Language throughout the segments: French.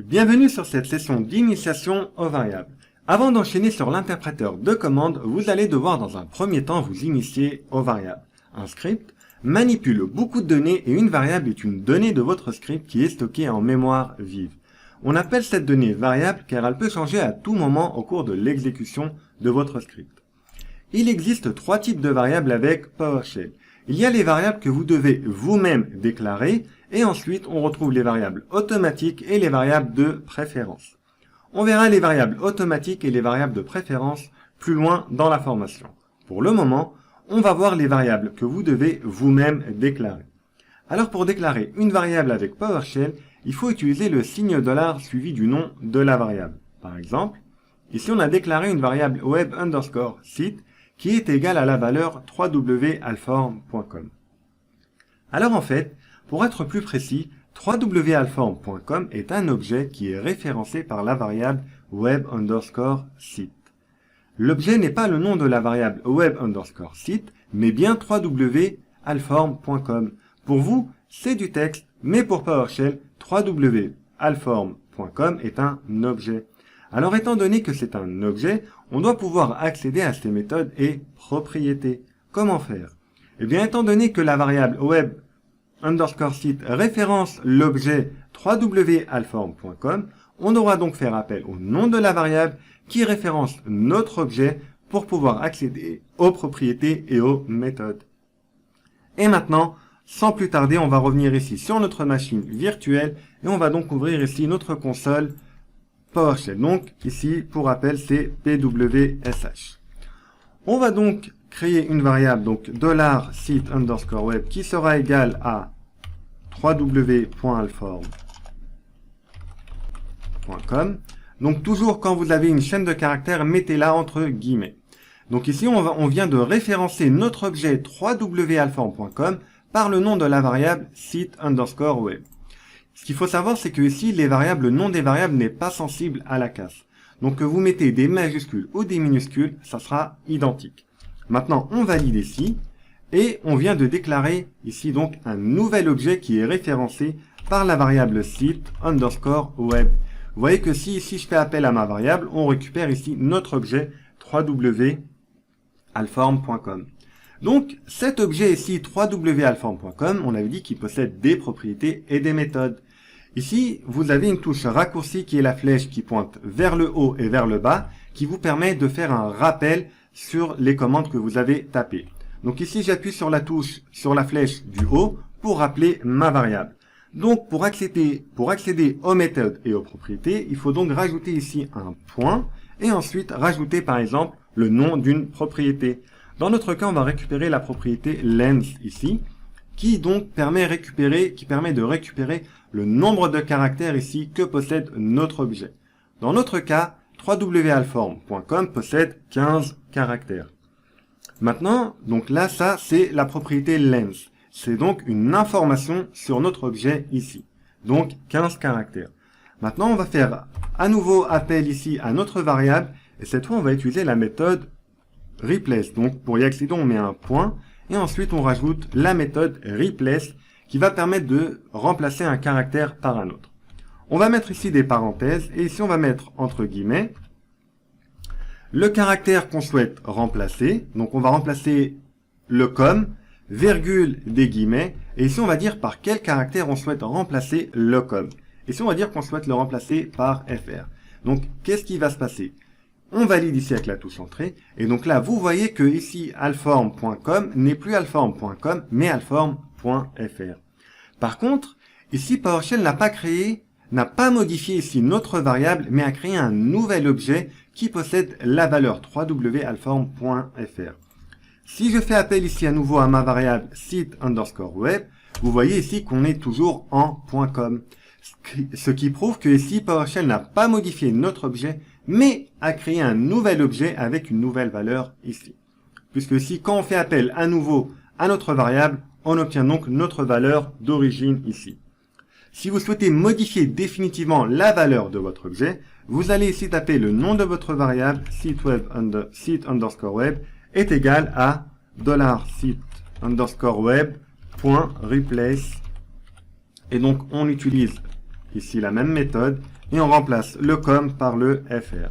Bienvenue sur cette session d'initiation aux variables. Avant d'enchaîner sur l'interpréteur de commande, vous allez devoir dans un premier temps vous initier aux variables. Un script manipule beaucoup de données et une variable est une donnée de votre script qui est stockée en mémoire vive. On appelle cette donnée variable car elle peut changer à tout moment au cours de l'exécution de votre script. Il existe trois types de variables avec PowerShell. Il y a les variables que vous devez vous-même déclarer et ensuite on retrouve les variables automatiques et les variables de préférence. On verra les variables automatiques et les variables de préférence plus loin dans la formation. Pour le moment, on va voir les variables que vous devez vous-même déclarer. Alors pour déclarer une variable avec PowerShell, il faut utiliser le signe $ suivi du nom de la variable. Par exemple, ici on a déclaré une variable web_site qui est égale à la valeur www.alform.com. Alors en fait, pour être plus précis, www.alform.com est un objet qui est référencé par la variable web_site. L'objet n'est pas le nom de la variable web_site, mais bien www.alform.com. Pour vous, c'est du texte, mais pour PowerShell, www.alform.com est un objet. Alors étant donné que c'est un objet, on doit pouvoir accéder à ses méthodes et propriétés. Comment faire? Eh bien, étant donné que la variable web_site référence l'objet www.alform.com, on devra donc faire appel au nom de la variable qui référence notre objet pour pouvoir accéder aux propriétés et aux méthodes. Et maintenant, sans plus tarder, on va revenir ici sur notre machine virtuelle et on va donc ouvrir ici notre console PowerShell. Donc ici, pour rappel, c'est pwsh. On va donc créer une variable, donc $site_web, qui sera égale à www.alform.com. Donc toujours quand vous avez une chaîne de caractères, mettez-la entre guillemets. Donc ici, on vient de référencer notre objet www.alform.com par le nom de la variable site_web. Ce qu'il faut savoir, c'est que ici, le nom des variables n'est pas sensible à la casse. Donc que vous mettez des majuscules ou des minuscules, ça sera identique. Maintenant, on valide ici, et on vient de déclarer ici donc un nouvel objet qui est référencé par la variable site_web. Vous voyez que si ici je fais appel à ma variable, on récupère ici notre objet www.alform.com. Donc, cet objet ici, www.alform.com, on avait dit qu'il possède des propriétés et des méthodes. Ici, vous avez une touche raccourci qui est la flèche qui pointe vers le haut et vers le bas, qui vous permet de faire un rappel sur les commandes que vous avez tapées. Donc ici, j'appuie sur la touche, sur la flèche du haut, pour rappeler ma variable. Donc, pour accéder aux méthodes et aux propriétés, il faut donc rajouter ici un point, et ensuite rajouter par exemple le nom d'une propriété. Dans notre cas, on va récupérer la propriété length ici, qui donc permet de récupérer le nombre de caractères ici que possède notre objet. Dans notre cas, www.alform.com possède 15 caractères. Maintenant, donc là, ça, c'est la propriété length. C'est donc une information sur notre objet ici. Donc, 15 caractères. Maintenant, on va faire à nouveau appel ici à notre variable, et cette fois, on va utiliser la méthode replace. Donc, pour y accéder, on met un point, et ensuite, on rajoute la méthode replace, qui va permettre de remplacer un caractère par un autre. On va mettre ici des parenthèses, et ici, on va mettre entre guillemets le caractère qu'on souhaite remplacer. Donc, on va remplacer le com, virgule des guillemets, et ici, on va dire par quel caractère on souhaite remplacer le com. Ici, on va dire qu'on souhaite le remplacer par fr. Donc, qu'est-ce qui va se passer? On valide ici avec la touche entrée, et donc là, vous voyez que ici, alform.com n'est plus alform.com, mais alform.fr. Par contre, ici, PowerShell n'a pas modifié ici notre variable, mais a créé un nouvel objet qui possède la valeur www.alform.fr. Si je fais appel ici à nouveau à ma variable site_web, vous voyez ici qu'on est toujours en .com. Ce qui prouve que ici, PowerShell n'a pas modifié notre objet, mais a créé un nouvel objet avec une nouvelle valeur ici. Puisque ici, quand on fait appel à nouveau à notre variable, on obtient donc notre valeur d'origine ici. Si vous souhaitez modifier définitivement la valeur de votre objet, vous allez ici taper le nom de votre variable site_web est égal à $site_web.replace. Et donc, on utilise ici la même méthode et on remplace le com par le fr.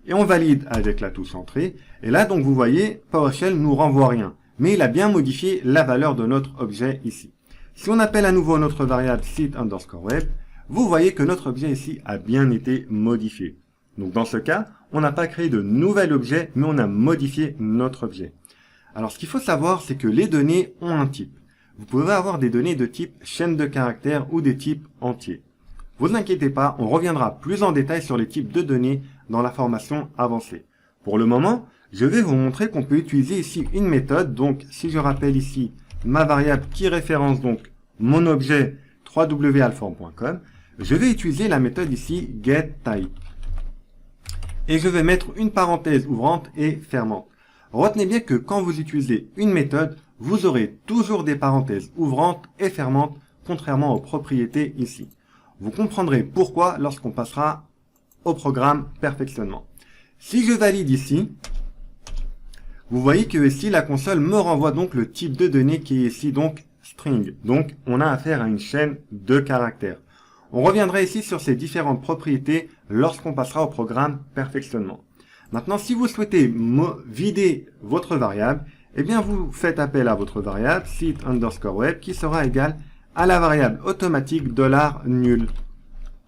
Et on valide avec la touche entrée. Et là, donc, vous voyez, PowerShell nous renvoie rien. Mais il a bien modifié la valeur de notre objet ici. Si on appelle à nouveau notre variable site_web, vous voyez que notre objet ici a bien été modifié. Donc, dans ce cas, on n'a pas créé de nouvel objet, mais on a modifié notre objet. Alors, ce qu'il faut savoir, c'est que les données ont un type. Vous pouvez avoir des données de type chaîne de caractères ou des types entiers. Vous inquiétez pas, on reviendra plus en détail sur les types de données dans la formation avancée. Pour le moment, je vais vous montrer qu'on peut utiliser ici une méthode. Donc, si je rappelle ici ma variable qui référence donc mon objet www.alform.com, je vais utiliser la méthode ici getType. Et je vais mettre une parenthèse ouvrante et fermante. Retenez bien que quand vous utilisez une méthode, vous aurez toujours des parenthèses ouvrantes et fermantes, contrairement aux propriétés ici. Vous comprendrez pourquoi lorsqu'on passera au programme perfectionnement. Si je valide ici, vous voyez que ici la console me renvoie donc le type de données qui est ici donc string. Donc on a affaire à une chaîne de caractères. On reviendra ici sur ces différentes propriétés lorsqu'on passera au programme perfectionnement. Maintenant, si vous souhaitez vider votre variable, eh bien vous faites appel à votre variable site_web qui sera égale à la variable automatique $nul.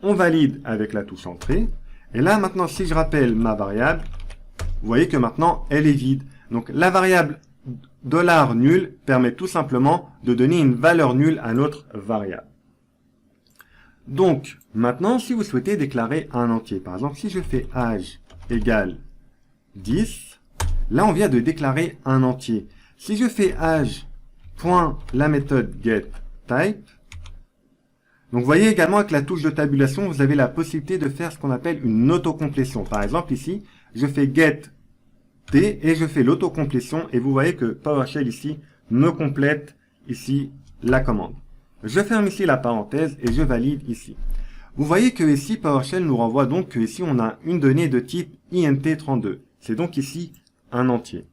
On valide avec la touche entrée. Et là, maintenant, si je rappelle ma variable, vous voyez que maintenant, elle est vide. Donc, la variable $nul permet tout simplement de donner une valeur nulle à notre variable. Donc, maintenant, si vous souhaitez déclarer un entier, par exemple, si je fais âge égale 10, là, on vient de déclarer un entier. Si je fais âge point la méthode getType, donc vous voyez également avec la touche de tabulation, vous avez la possibilité de faire ce qu'on appelle une autocomplétion. Par exemple, ici, je fais get t et je fais l'autocomplétion et vous voyez que PowerShell ici me complète ici la commande. Je ferme ici la parenthèse et je valide ici. Vous voyez que ici PowerShell nous renvoie donc que ici on a une donnée de type int32. C'est donc ici un entier.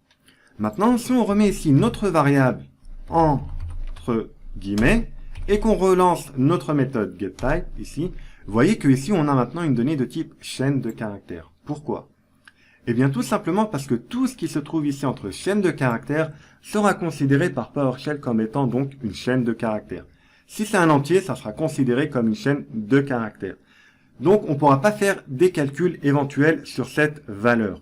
Maintenant, si on remet ici notre variable entre guillemets et qu'on relance notre méthode getType ici, vous voyez que ici on a maintenant une donnée de type chaîne de caractères. Pourquoi? Eh bien tout simplement parce que tout ce qui se trouve ici entre chaîne de caractères sera considéré par PowerShell comme étant donc une chaîne de caractères. Si c'est un entier, ça sera considéré comme une chaîne de caractères. Donc on ne pourra pas faire des calculs éventuels sur cette valeur.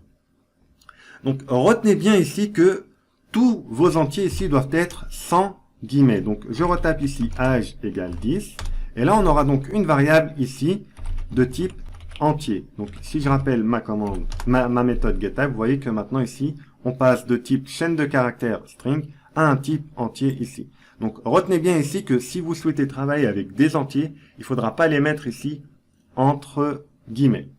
Donc retenez bien ici que tous vos entiers ici doivent être sans guillemets. Donc je retape ici âge égale 10. Et là on aura donc une variable ici de type entier. Donc si je rappelle ma commande, ma méthode getType, vous voyez que maintenant ici on passe de type chaîne de caractères string à un type entier ici. Donc retenez bien ici que si vous souhaitez travailler avec des entiers, il ne faudra pas les mettre ici entre guillemets.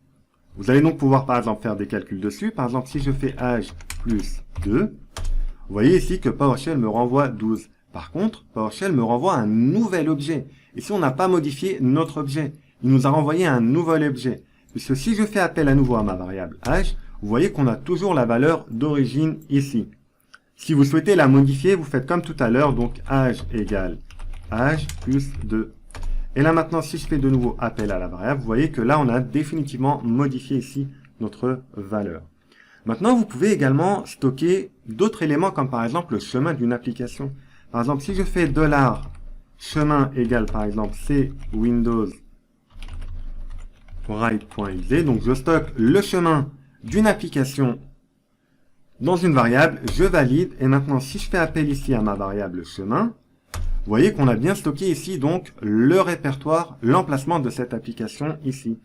Vous allez donc pouvoir par exemple faire des calculs dessus. Par exemple, si je fais âge plus 2, vous voyez ici que PowerShell me renvoie 12. Par contre, PowerShell me renvoie un nouvel objet. Ici, on n'a pas modifié notre objet. Il nous a renvoyé un nouvel objet. Puisque si je fais appel à nouveau à ma variable âge, vous voyez qu'on a toujours la valeur d'origine ici. Si vous souhaitez la modifier, vous faites comme tout à l'heure, donc âge égale âge plus 2. Et là maintenant, si je fais de nouveau appel à la variable, vous voyez que là, on a définitivement modifié ici notre valeur. Maintenant, vous pouvez également stocker d'autres éléments, comme par exemple le chemin d'une application. Par exemple, si je fais $chemin égale par exemple c Windows write.exe, donc je stocke le chemin d'une application dans une variable, je valide, et maintenant si je fais appel ici à ma variable chemin, vous voyez qu'on a bien stocké ici donc le répertoire, l'emplacement de cette application ici.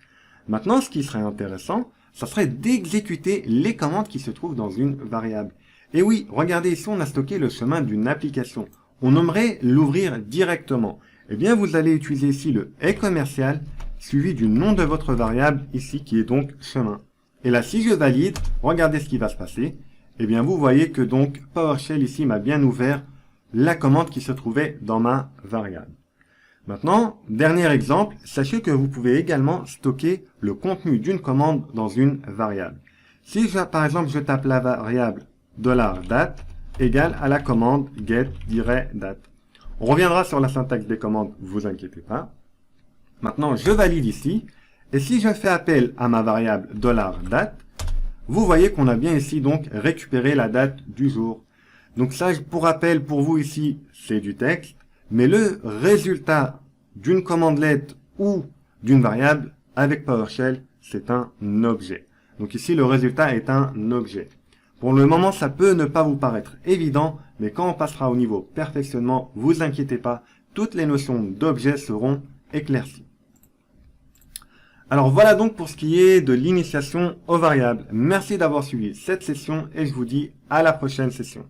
Maintenant, ce qui serait intéressant, ça serait d'exécuter les commandes qui se trouvent dans une variable. Et oui, regardez ici, on a stocké le chemin d'une application. On aimerait l'ouvrir directement. Eh bien, vous allez utiliser ici le est commercial, suivi du nom de votre variable ici, qui est donc chemin. Et là, si je valide, regardez ce qui va se passer. Eh bien, vous voyez que donc PowerShell ici m'a bien ouvert la commande qui se trouvait dans ma variable. Maintenant, dernier exemple, sachez que vous pouvez également stocker le contenu d'une commande dans une variable. Si par exemple je tape la variable $date égale à la commande get-date. On reviendra sur la syntaxe des commandes, vous inquiétez pas. Maintenant, je valide ici. Et si je fais appel à ma variable $date, vous voyez qu'on a bien ici donc récupéré la date du jour. Donc ça, pour rappel, pour vous ici, c'est du texte, mais le résultat d'une commandlet ou d'une variable avec PowerShell, c'est un objet. Donc ici, le résultat est un objet. Pour le moment, ça peut ne pas vous paraître évident, mais quand on passera au niveau perfectionnement, vous inquiétez pas, toutes les notions d'objets seront éclaircies. Alors voilà donc pour ce qui est de l'initiation aux variables. Merci d'avoir suivi cette session et je vous dis à la prochaine session.